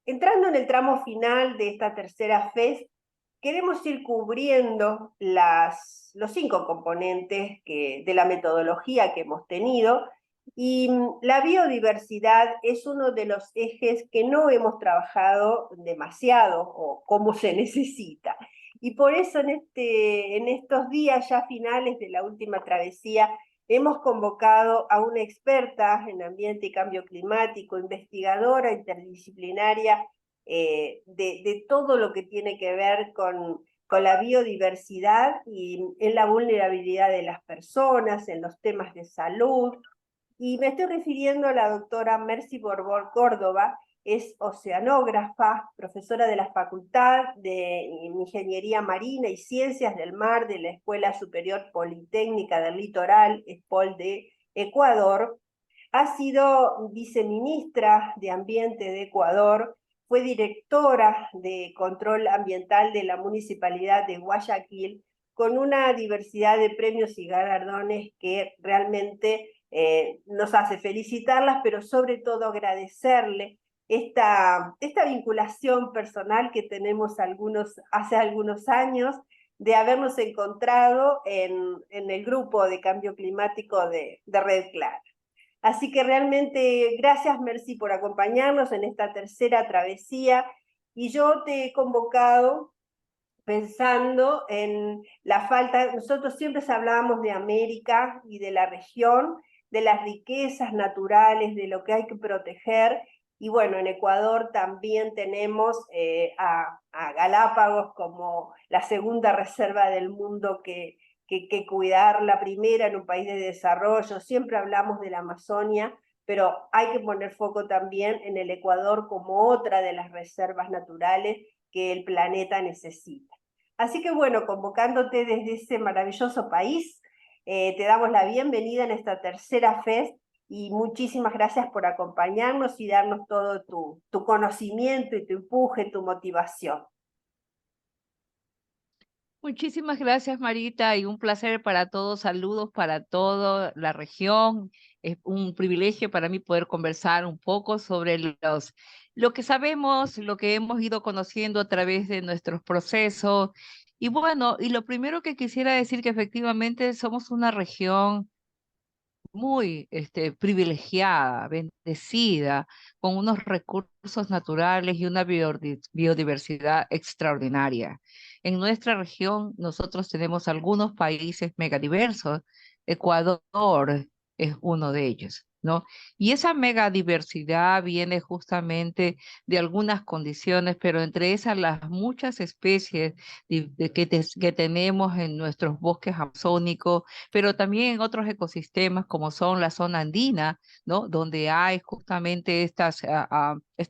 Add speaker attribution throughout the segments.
Speaker 1: Entrando en el tramo final de esta tercera FES, queremos ir cubriendo los 5 componentes de la metodología que hemos tenido, y la biodiversidad es uno de los ejes que no hemos trabajado demasiado o como se necesita. Y por eso en estos días ya finales de la última travesía hemos convocado a una experta en ambiente y cambio climático, investigadora interdisciplinaria de todo lo que tiene que ver con la biodiversidad y en la vulnerabilidad de las personas, en los temas de salud. Y me estoy refiriendo a la doctora Mercy Borbón Córdoba. Es oceanógrafa, profesora de la Facultad de Ingeniería Marina y Ciencias del Mar de la Escuela Superior Politécnica del Litoral, ESPOL de Ecuador. Ha sido viceministra de Ambiente de Ecuador, fue directora de Control Ambiental de la Municipalidad de Guayaquil, con una diversidad de premios y galardones que realmente nos hace felicitarlas, pero sobre todo agradecerle esta vinculación personal que tenemos hace algunos años, de habernos encontrado en el grupo de cambio climático de Red Clara. Así que realmente gracias, Mercy, por acompañarnos en esta tercera travesía. Y yo te he convocado pensando en la falta. Nosotros siempre hablábamos de América y de la región, de las riquezas naturales, de lo que hay que proteger. Y bueno, en Ecuador también tenemos a Galápagos como la segunda reserva del mundo que cuidar, la primera en un país de desarrollo. Siempre hablamos de la Amazonia, pero hay que poner foco también en el Ecuador como otra de las reservas naturales que el planeta necesita. Así que bueno, convocándote desde ese maravilloso país, te damos la bienvenida en esta tercera FES y muchísimas gracias por acompañarnos y darnos todo tu conocimiento y tu empuje, tu motivación.
Speaker 2: Muchísimas gracias, Marita, y un placer para todos. Saludos para toda la región. Es un privilegio para mí poder conversar un poco sobre lo que sabemos, lo que hemos ido conociendo a través de nuestros procesos. Y bueno, y lo primero que quisiera decir que efectivamente somos una región muy privilegiada, bendecida, con unos recursos naturales y una biodiversidad extraordinaria. En nuestra región nosotros tenemos algunos países megadiversos. Ecuador es uno de ellos, ¿no? Y esa megadiversidad viene justamente de algunas condiciones, pero entre esas las muchas especies que tenemos en nuestros bosques amazónicos, pero también en otros ecosistemas como son la zona andina, ¿no? Donde hay justamente estas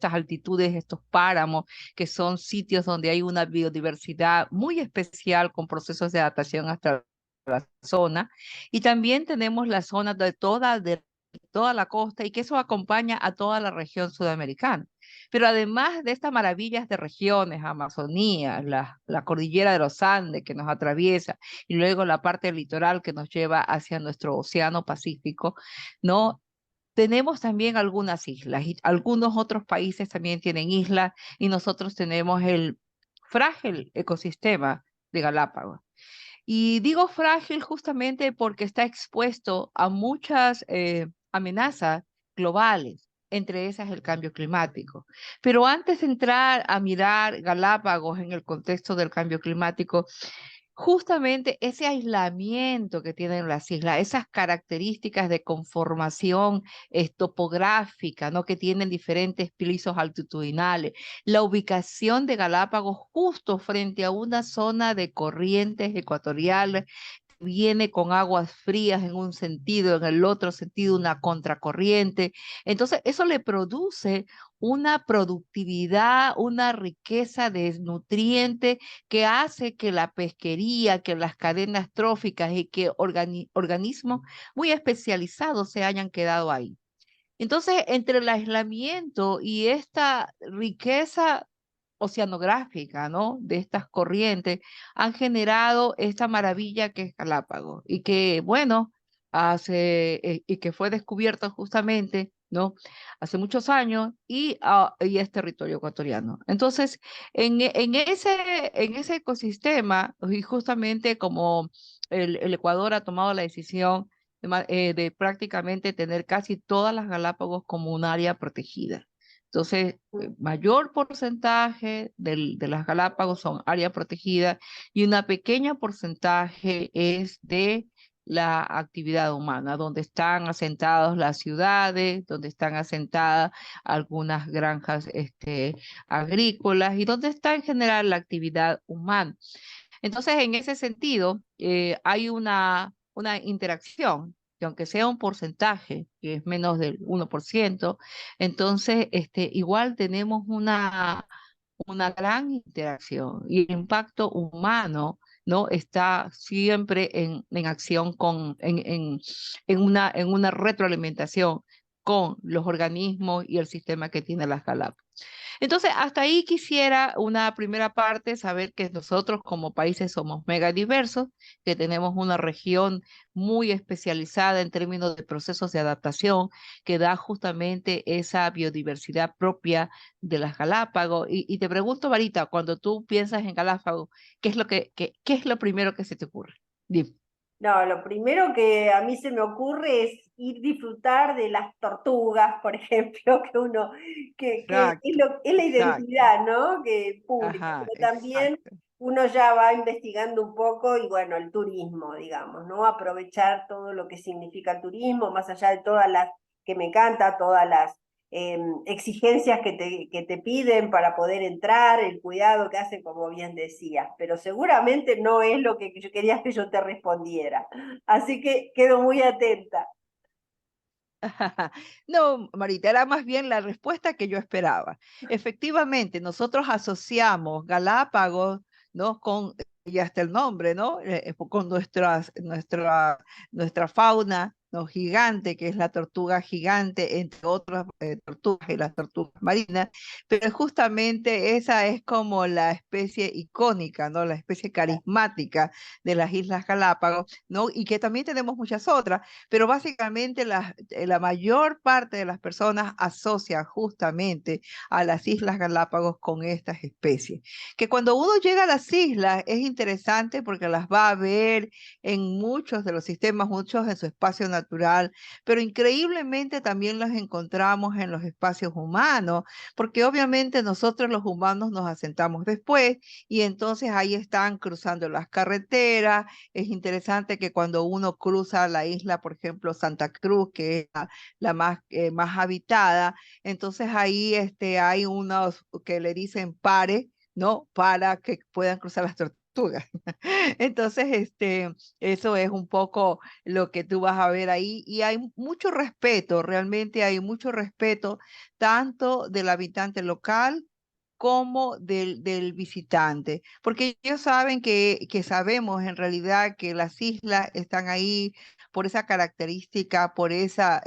Speaker 2: altitudes, estos páramos, que son sitios donde hay una biodiversidad muy especial con procesos de adaptación hasta la zona. Y también tenemos la zona de toda la costa y que eso acompaña a toda la región sudamericana. Pero además de estas maravillas de regiones, Amazonía, la cordillera de los Andes que nos atraviesa, y luego la parte del litoral que nos lleva hacia nuestro océano Pacífico, ¿no? Tenemos también algunas islas y algunos otros países también tienen islas y nosotros tenemos el frágil ecosistema de Galápagos. Y digo frágil justamente porque está expuesto a muchas amenazas globales, entre esas el cambio climático. Pero antes de entrar a mirar Galápagos en el contexto del cambio climático, justamente ese aislamiento que tienen las islas, esas características de conformación topográfica, ¿no? Que tienen diferentes pisos altitudinales, la ubicación de Galápagos justo frente a una zona de corrientes ecuatoriales, viene con aguas frías en un sentido, en el otro sentido una contracorriente. Entonces, eso le produce una productividad, una riqueza de nutrientes que hace que la pesquería, que las cadenas tróficas y que organismos muy especializados se hayan quedado ahí. Entonces, entre el aislamiento y esta riqueza oceanográfica, ¿no? De estas corrientes, han generado esta maravilla que es Galápagos y que, bueno, y que fue descubierto justamente ¿no? Hace muchos años y es territorio ecuatoriano. Entonces, en ese ecosistema, y justamente como el Ecuador ha tomado la decisión de prácticamente tener casi todas las Galápagos como un área protegida. Entonces, mayor porcentaje de las Galápagos son área protegida y una pequeña porcentaje es de la actividad humana, donde están asentadas las ciudades, donde están asentadas algunas granjas agrícolas y donde está en general la actividad humana. Entonces, en ese sentido, hay una interacción, que aunque sea un porcentaje, que es menos del 1%, entonces igual tenemos una gran interacción y el impacto humano, ¿no? Está siempre en acción en una retroalimentación con los organismos y el sistema que tiene las Galápagos. Entonces, hasta ahí quisiera una primera parte, saber que nosotros como países somos mega diversos, que tenemos una región muy especializada en términos de procesos de adaptación, que da justamente esa biodiversidad propia de las Galápagos. Y te pregunto, Marita, cuando tú piensas en Galápagos, ¿qué es lo primero que se te ocurre? Dime.
Speaker 1: No, lo primero que a mí se me ocurre es ir disfrutar de las tortugas, por ejemplo, que
Speaker 2: Exacto,
Speaker 1: es la
Speaker 2: exacto.
Speaker 1: identidad, ¿no? Que pública,
Speaker 2: Ajá,
Speaker 1: pero también
Speaker 2: exacto.
Speaker 1: uno ya va investigando un poco y bueno, el turismo, digamos, ¿no? Aprovechar todo lo que significa el turismo, más allá de todas las, que me encanta, todas las exigencias que te piden para poder entrar, el cuidado que hacen, como bien decías, pero seguramente no es lo que yo querías que yo te respondiera. Así que quedo muy atenta.
Speaker 2: No, Marita, era más bien la respuesta que yo esperaba. Efectivamente, nosotros asociamos Galápagos, ¿no? Con, y hasta el nombre, ¿no? Con nuestra fauna, ¿no? Gigante, que es la tortuga gigante, entre otras tortugas y las tortugas marinas, pero justamente esa es como la especie icónica, ¿no? La especie carismática de las Islas Galápagos, ¿no? Y que también tenemos muchas otras, pero básicamente la mayor parte de las personas asocia justamente a las Islas Galápagos con estas especies. Que cuando uno llega a las islas es interesante porque las va a ver en muchos de los sistemas, muchos en su espacio natural, pero increíblemente también las encontramos en los espacios humanos, porque obviamente nosotros los humanos nos asentamos después y entonces ahí están cruzando las carreteras. Es interesante que cuando uno cruza la isla, por ejemplo, Santa Cruz, que es la más habitada, entonces ahí hay unos que le dicen pare, ¿no? Para que puedan cruzar las tortugas. Entonces, eso es un poco lo que tú vas a ver ahí y hay mucho respeto, realmente hay mucho respeto tanto del habitante local como del visitante, porque ellos saben que sabemos en realidad que las islas están ahí por esa característica, por esa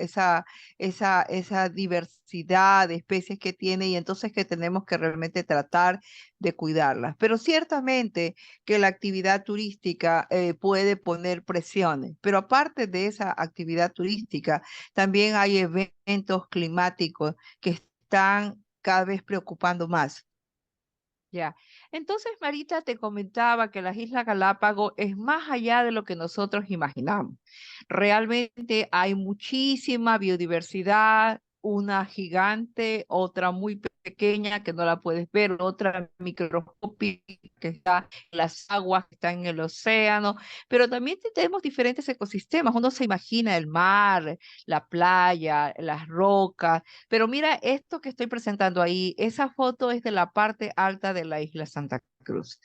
Speaker 2: diversidad de especies que tiene y entonces que tenemos que realmente tratar de cuidarlas. Pero ciertamente que la actividad turística puede poner presiones, pero aparte de esa actividad turística, también hay eventos climáticos que están cada vez preocupando más. Ya. Entonces, Marita te comentaba que las Islas Galápagos es más allá de lo que nosotros imaginamos. Realmente hay muchísima biodiversidad, una gigante, otra muy pequeña que no la puedes ver, otra microscópica que está en las aguas, que está en el océano, pero también tenemos diferentes ecosistemas. Uno se imagina el mar, la playa, las rocas, pero mira esto que estoy presentando ahí, esa foto es de la parte alta de la isla Santa Cruz.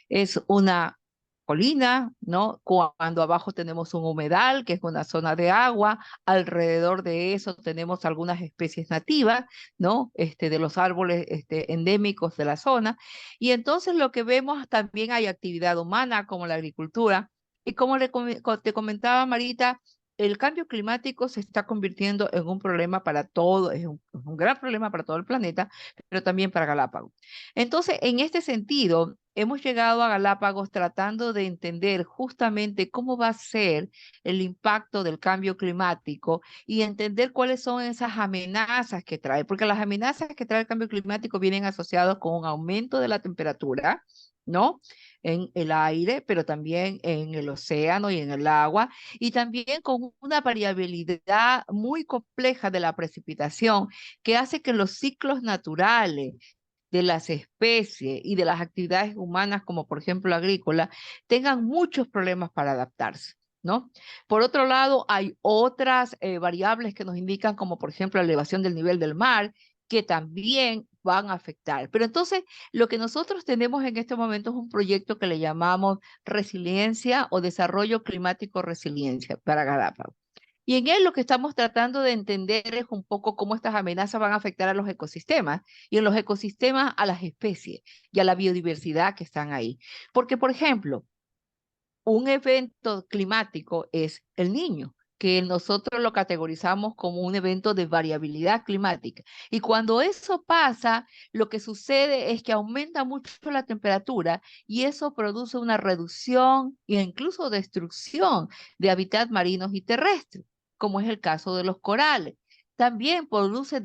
Speaker 2: Es una colina, ¿no? Cuando abajo tenemos un humedal, que es una zona de agua, alrededor de eso tenemos algunas especies nativas, ¿no? De los árboles endémicos de la zona. Y entonces lo que vemos también hay actividad humana como la agricultura. Y como te comentaba Marita, el cambio climático se está convirtiendo en un problema para todo, es un gran problema para todo el planeta, pero también para Galápagos. Entonces, en este sentido, hemos llegado a Galápagos tratando de entender justamente cómo va a ser el impacto del cambio climático y entender cuáles son esas amenazas que trae, porque las amenazas que trae el cambio climático vienen asociadas con un aumento de la temperatura, ¿no? En el aire, pero también en el océano y en el agua, y también con una variabilidad muy compleja de la precipitación que hace que los ciclos naturales de las especies y de las actividades humanas, como por ejemplo agrícola, tengan muchos problemas para adaptarse, ¿no? Por otro lado, hay otras variables que nos indican, como por ejemplo la elevación del nivel del mar, que también van a afectar. Pero entonces, lo que nosotros tenemos en este momento es un proyecto que le llamamos resiliencia o desarrollo climático resiliencia para Galápagos. Y en él lo que estamos tratando de entender es un poco cómo estas amenazas van a afectar a los ecosistemas y en los ecosistemas a las especies y a la biodiversidad que están ahí. Porque, por ejemplo, un evento climático es el Niño, que nosotros lo categorizamos como un evento de variabilidad climática. Y cuando eso pasa, lo que sucede es que aumenta mucho la temperatura y eso produce una reducción e incluso destrucción de hábitats marinos y terrestres, como es el caso de los corales. También produce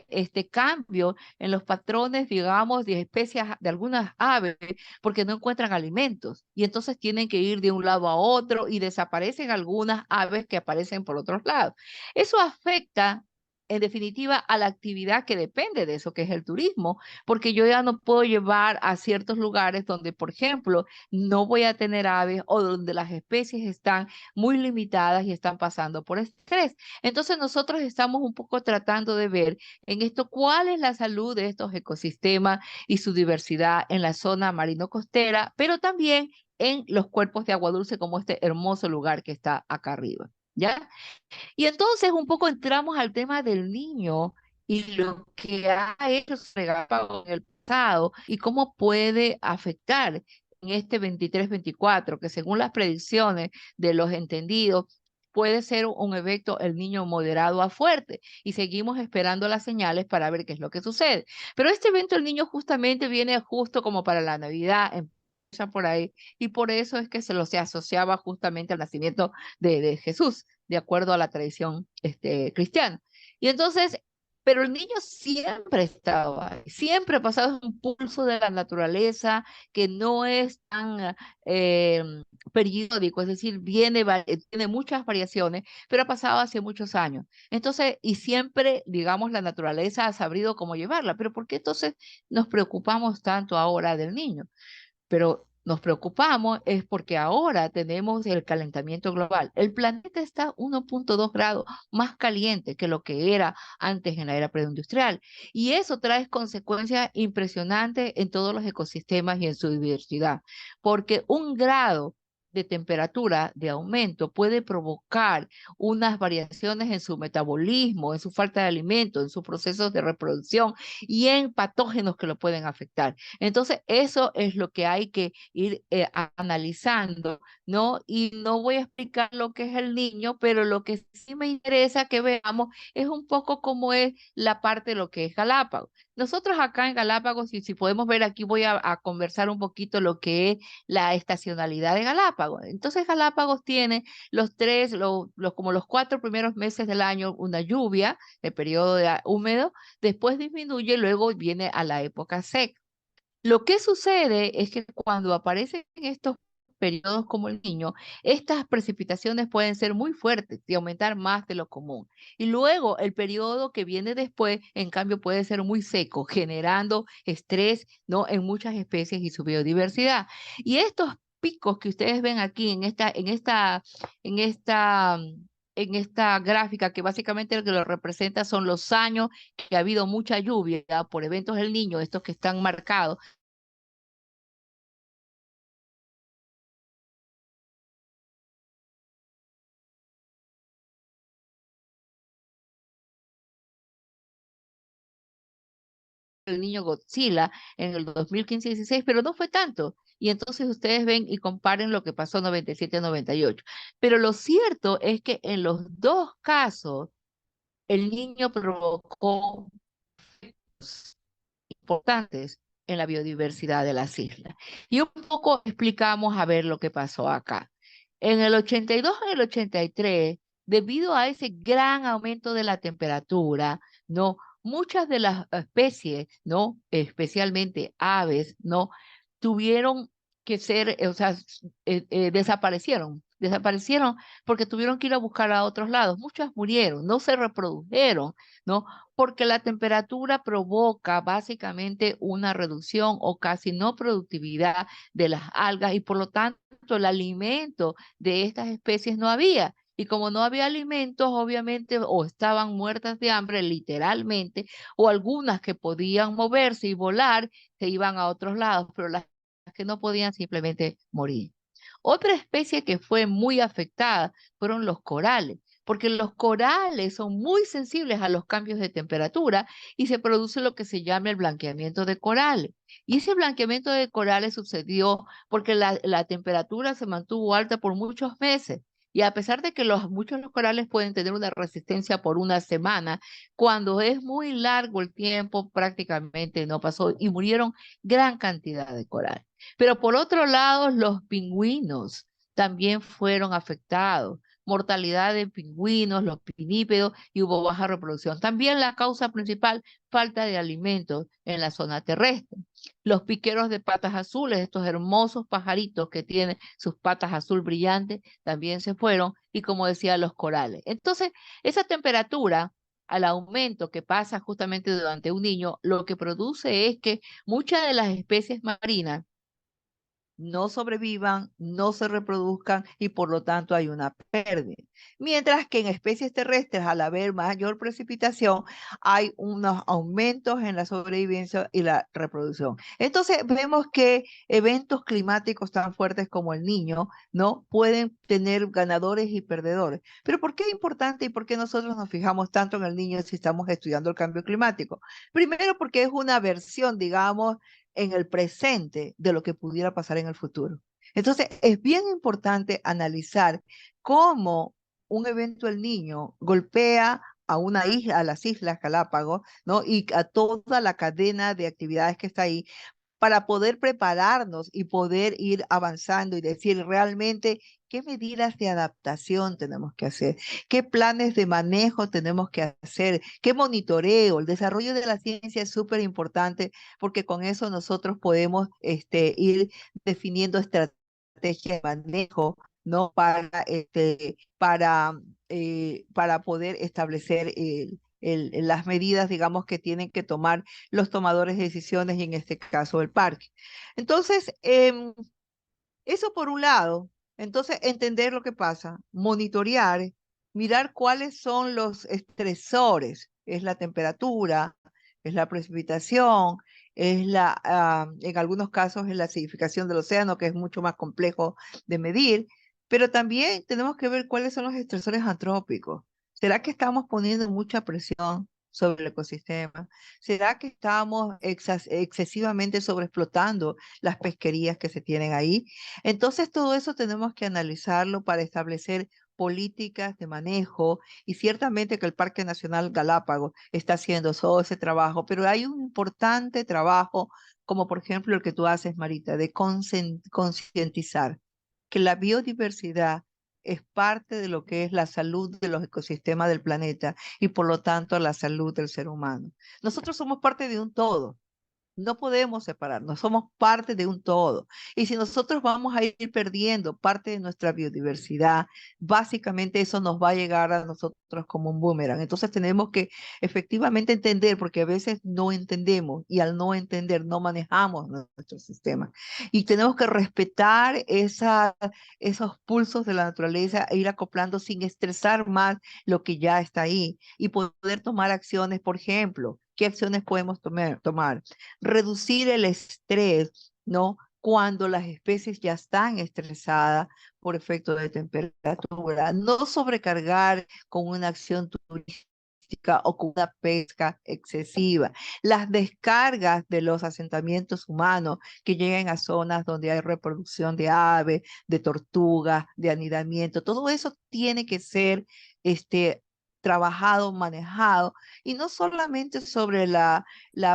Speaker 2: este cambio en los patrones, digamos, de especies de algunas aves porque no encuentran alimentos y entonces tienen que ir de un lado a otro y desaparecen algunas aves que aparecen por otros lados. Eso afecta, en definitiva, a la actividad que depende de eso, que es el turismo, porque yo ya no puedo llevar a ciertos lugares donde, por ejemplo, no voy a tener aves o donde las especies están muy limitadas y están pasando por estrés. Entonces nosotros estamos un poco tratando de ver en esto cuál es la salud de estos ecosistemas y su diversidad en la zona marino-costera, pero también en los cuerpos de agua dulce como este hermoso lugar que está acá arriba, ¿ya? Y entonces un poco entramos al tema del niño y lo que ha hecho su regalápago en el pasado y cómo puede afectar en este 23-24, que según las predicciones de los entendidos, puede ser un efecto el niño moderado a fuerte y seguimos esperando las señales para ver qué es lo que sucede. Pero este evento el niño justamente viene justo como para la Navidad, empieza por ahí y por eso es que se asociaba justamente al nacimiento de Jesús de acuerdo a la tradición cristiana. Y entonces, pero el niño siempre estaba ahí, siempre ha pasado un pulso de la naturaleza que no es tan eh, periódico, es decir, tiene muchas variaciones, pero ha pasado hace muchos años. Entonces, y siempre, digamos, la naturaleza ha sabido cómo llevarla, pero ¿por qué entonces nos preocupamos tanto ahora del niño? Pero nos preocupamos es porque ahora tenemos el calentamiento global. El planeta está 1,2 grados más caliente que lo que era antes en la era preindustrial. Y eso trae consecuencias impresionantes en todos los ecosistemas y en su diversidad, porque 1 grado de temperatura de aumento puede provocar unas variaciones en su metabolismo, en su falta de alimento, en sus procesos de reproducción y en patógenos que lo pueden afectar. Entonces, eso es lo que hay que ir analizando, ¿no? Y no voy a explicar lo que es el niño, pero lo que sí me interesa que veamos es un poco cómo es la parte de lo que es Galápagos. Nosotros acá en Galápagos, y si podemos ver aquí, voy a conversar un poquito lo que es la estacionalidad de Galápagos. Entonces, Galápagos tiene como los 4 primeros meses del año, una lluvia, el periodo húmedo, después disminuye, luego viene a la época seca. Lo que sucede es que cuando aparecen estos periodos como el niño, estas precipitaciones pueden ser muy fuertes y aumentar más de lo común. Y luego el periodo que viene después, en cambio, puede ser muy seco, generando estrés, ¿no? En muchas especies y su biodiversidad. Y estos picos que ustedes ven aquí en esta, en esta gráfica, que básicamente lo que lo representa son los años que ha habido mucha lluvia por eventos del niño, estos que están marcados el niño Godzilla en el 2015-16, pero no fue tanto. Y entonces ustedes ven y comparen lo que pasó en 97-98. Pero lo cierto es que en los dos casos, el niño provocó importantes en la biodiversidad de las islas. Y un poco explicamos a ver lo que pasó acá. En el 82, en el 83, debido a ese gran aumento de la temperatura, ¿no? Muchas de las especies, ¿no? Especialmente aves, ¿no? Tuvieron que ser, o sea, desaparecieron porque tuvieron que ir a buscar a otros lados. Muchas murieron, no se reprodujeron, ¿no? Porque la temperatura provoca básicamente una reducción o casi no productividad de las algas y por lo tanto el alimento de estas especies no había. Y como no había alimentos, obviamente, o estaban muertas de hambre, literalmente, o algunas que podían moverse y volar, se iban a otros lados, pero las que no podían simplemente morir. Otra especie que fue muy afectada fueron los corales, porque los corales son muy sensibles a los cambios de temperatura y se produce lo que se llama el blanqueamiento de corales. Y ese blanqueamiento de corales sucedió porque la temperatura se mantuvo alta por muchos meses. Y a pesar de que muchos de los corales pueden tener una resistencia por una semana, cuando es muy largo el tiempo, prácticamente no pasó y murieron gran cantidad de corales. Pero por otro lado, los pingüinos también fueron afectados. Mortalidad de pingüinos, los pinípedos y hubo baja reproducción. También la causa principal, falta de alimentos en la zona terrestre. Los piqueros de patas azules, estos hermosos pajaritos que tienen sus patas azul brillantes, también se fueron y como decía, los corales. Entonces, esa temperatura al aumento que pasa justamente durante un niño, lo que produce es que muchas de las especies marinas no sobrevivan, no se reproduzcan y por lo tanto hay una pérdida. Mientras que en especies terrestres, al haber mayor precipitación, hay unos aumentos en la sobrevivencia y la reproducción. Entonces vemos que eventos climáticos tan fuertes como el Niño, ¿no? Pueden tener ganadores y perdedores. Pero ¿por qué es importante y por qué nosotros nos fijamos tanto en el Niño si estamos estudiando el cambio climático? Primero porque es una versión, digamos, en el presente de lo que pudiera pasar en el futuro. Entonces, es bien importante analizar cómo un evento El Niño golpea a una isla, a las Islas Galápagos, ¿no? Y a toda la cadena de actividades que está ahí, para poder prepararnos y poder ir avanzando y decir realmente qué medidas de adaptación tenemos que hacer, qué planes de manejo tenemos que hacer, qué monitoreo. El desarrollo de la ciencia es súper importante porque con eso nosotros podemos ir definiendo estrategias de manejo, ¿no? Para poder establecer las medidas, digamos, que tienen que tomar los tomadores de decisiones y en este caso el parque. Entonces, eso por un lado, entonces entender lo que pasa, monitorear, mirar cuáles son los estresores, es la temperatura, es la precipitación, en algunos casos es la acidificación del océano, que es mucho más complejo de medir, pero también tenemos que ver cuáles son los estresores antrópicos. ¿Será que estamos poniendo mucha presión sobre el ecosistema? ¿Será que estamos excesivamente sobreexplotando las pesquerías que se tienen ahí? Entonces, todo eso tenemos que analizarlo para establecer políticas de manejo y ciertamente que el Parque Nacional Galápagos está haciendo todo ese trabajo, pero hay un importante trabajo, como por ejemplo el que tú haces, Marita, de concientizar que la biodiversidad es parte de lo que es la salud de los ecosistemas del planeta y por lo tanto la salud del ser humano. Nosotros somos parte de un todo. No podemos separarnos, somos parte de un todo. Y si nosotros vamos a ir perdiendo parte de nuestra biodiversidad, básicamente eso nos va a llegar a nosotros como un boomerang. Entonces tenemos que efectivamente entender, porque a veces no entendemos y al no entender no manejamos nuestro sistema. Y tenemos que respetar esos pulsos de la naturaleza e ir acoplando sin estresar más lo que ya está ahí y poder tomar acciones, por ejemplo. ¿Qué acciones podemos tomar? Reducir el estrés, ¿no? Cuando las especies ya están estresadas por efecto de temperatura, no sobrecargar con una acción turística o con una pesca excesiva. Las descargas de los asentamientos humanos que lleguen a zonas donde hay reproducción de aves, de tortugas, de anidamiento, todo eso tiene que ser trabajado, manejado, y no solamente sobre la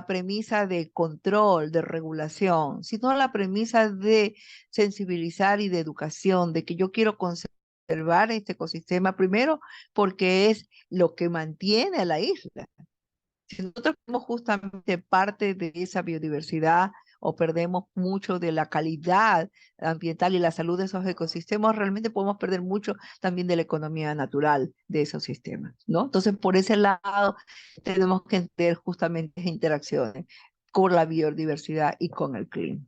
Speaker 2: premisa de control, de regulación, sino la premisa de sensibilizar y de educación, de que yo quiero conservar este ecosistema primero porque es lo que mantiene a la isla. Si nosotros somos justamente parte de esa biodiversidad o perdemos mucho de la calidad ambiental y la salud de esos ecosistemas, realmente podemos perder mucho también de la economía natural de esos sistemas, ¿no? Entonces, por ese lado, tenemos que entender justamente esas interacciones con la biodiversidad y con el clima.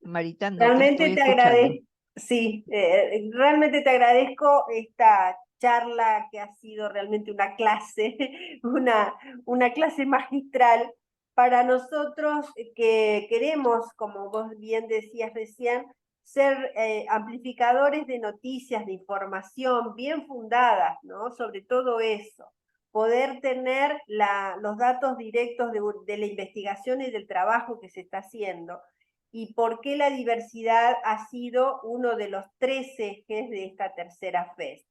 Speaker 2: Marita, no te
Speaker 1: Realmente
Speaker 2: estoy
Speaker 1: te
Speaker 2: escuchando.
Speaker 1: agradezco, sí, realmente te agradezco esta charla que ha sido realmente una clase, una clase magistral para nosotros que queremos, como vos bien decías recién, ser amplificadores de noticias, de información bien fundadas, ¿no? Sobre todo eso, poder tener los datos directos de la investigación y del trabajo que se está haciendo y por qué la diversidad ha sido uno de los 3 ejes de esta tercera FES.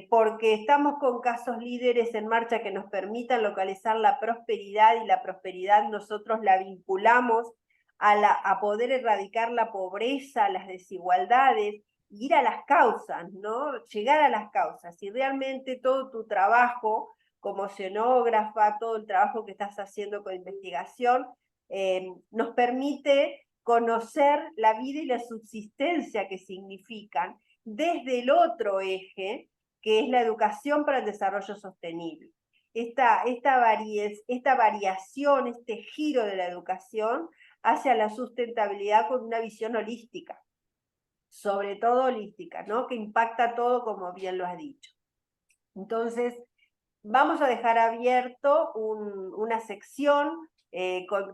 Speaker 1: Porque estamos con casos líderes en marcha que nos permitan localizar la prosperidad y la prosperidad nosotros la vinculamos a poder erradicar la pobreza, las desigualdades, ir a las causas, ¿no? Llegar a las causas. Y realmente todo tu trabajo como oceanógrafa, todo el trabajo que estás haciendo con investigación, nos permite conocer la vida y la subsistencia que significan desde el otro eje, que es la educación para el desarrollo sostenible. Esta variación, este giro de la educación hacia la sustentabilidad con una visión holística, sobre todo holística, ¿no? Que impacta todo, como bien lo has dicho. Entonces, vamos a dejar abierto una sección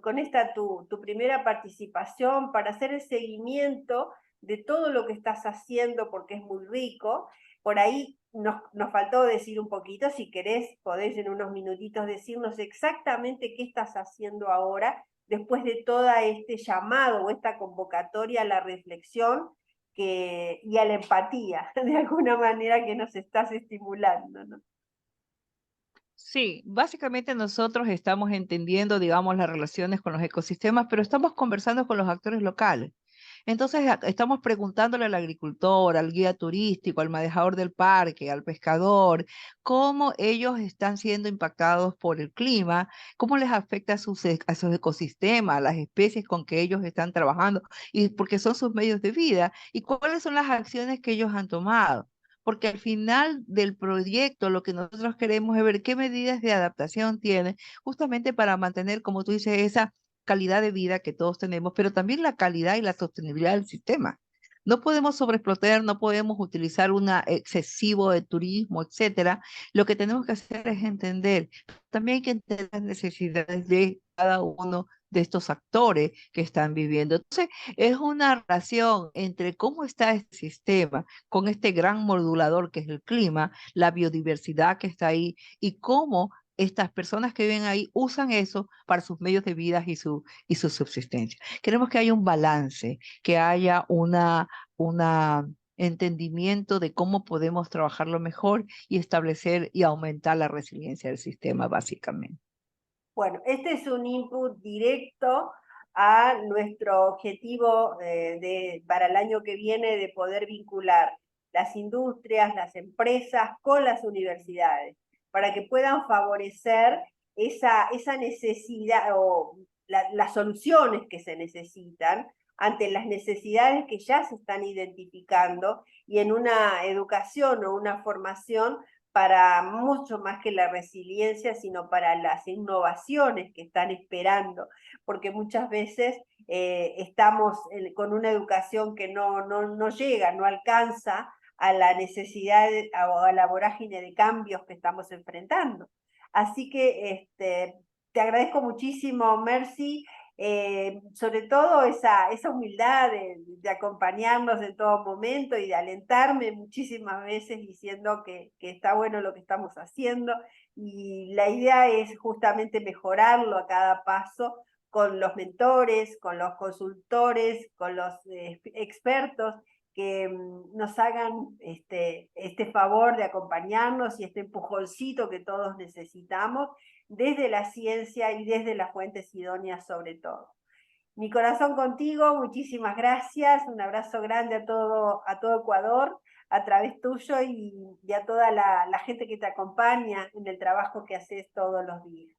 Speaker 1: con esta tu primera participación para hacer el seguimiento de todo lo que estás haciendo porque es muy rico. Por ahí nos faltó decir un poquito, si querés podés en unos minutitos decirnos exactamente qué estás haciendo ahora después de todo este llamado o esta convocatoria a la reflexión y a la empatía, de alguna manera que nos estás estimulando, ¿no?
Speaker 2: Sí, básicamente nosotros estamos entendiendo, digamos, las relaciones con los ecosistemas, pero estamos conversando con los actores locales. Entonces, estamos preguntándole al agricultor, al guía turístico, al manejador del parque, al pescador, cómo ellos están siendo impactados por el clima, cómo les afecta a sus ecosistemas, a las especies con que ellos están trabajando, y porque son sus medios de vida, y cuáles son las acciones que ellos han tomado. Porque al final del proyecto lo que nosotros queremos es ver qué medidas de adaptación tiene justamente para mantener, como tú dices, esa calidad de vida que todos tenemos, pero también la calidad y la sostenibilidad del sistema. No podemos sobreexplotar, no podemos utilizar un excesivo de turismo, etcétera. Lo que tenemos que hacer es entender, también hay que entender las necesidades de cada uno de estos actores que están viviendo. Entonces, es una relación entre cómo está este sistema con este gran modulador que es el clima, la biodiversidad que está ahí y cómo estas personas que viven ahí usan eso para sus medios de vida y su subsistencia. Queremos que haya un balance, que haya una entendimiento de cómo podemos trabajarlo mejor y establecer y aumentar la resiliencia del sistema, básicamente.
Speaker 1: Bueno, este es un input directo a nuestro objetivo para el año que viene de poder vincular las industrias, las empresas con las universidades, para que puedan favorecer esa necesidad o las soluciones que se necesitan ante las necesidades que ya se están identificando y en una educación o una formación para mucho más que la resiliencia, sino para las innovaciones que están esperando, porque muchas veces estamos con una educación que no llega, no alcanza a la necesidad o a la vorágine de cambios que estamos enfrentando. Así que te agradezco muchísimo, Mercy, sobre todo esa humildad de acompañarnos en todo momento y de alentarme muchísimas veces diciendo que está bueno lo que estamos haciendo y la idea es justamente mejorarlo a cada paso con los mentores, con los consultores, con los expertos que nos hagan este favor de acompañarnos y este empujoncito que todos necesitamos desde la ciencia y desde las fuentes idóneas sobre todo. Mi corazón contigo, muchísimas gracias, un abrazo grande a todo Ecuador, a través tuyo y a toda la gente que te acompaña en el trabajo que haces todos los días.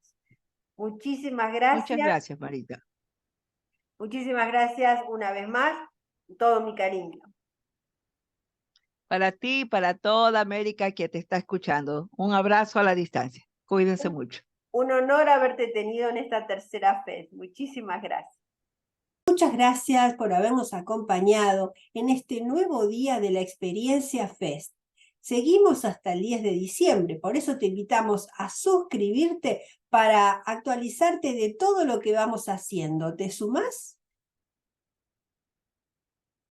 Speaker 1: Muchísimas
Speaker 2: Muchas
Speaker 1: gracias.
Speaker 2: gracias, Marita.
Speaker 1: Muchísimas gracias una vez más, todo mi cariño.
Speaker 2: Para ti y para toda América que te está escuchando, un abrazo a la distancia. Cuídense mucho.
Speaker 1: Un honor haberte tenido en esta tercera FES. Muchísimas gracias. Muchas gracias por habernos acompañado en este nuevo día de la experiencia FEST. Seguimos hasta el 10 de diciembre, por eso te invitamos a suscribirte para actualizarte de todo lo que vamos haciendo. ¿Te sumás?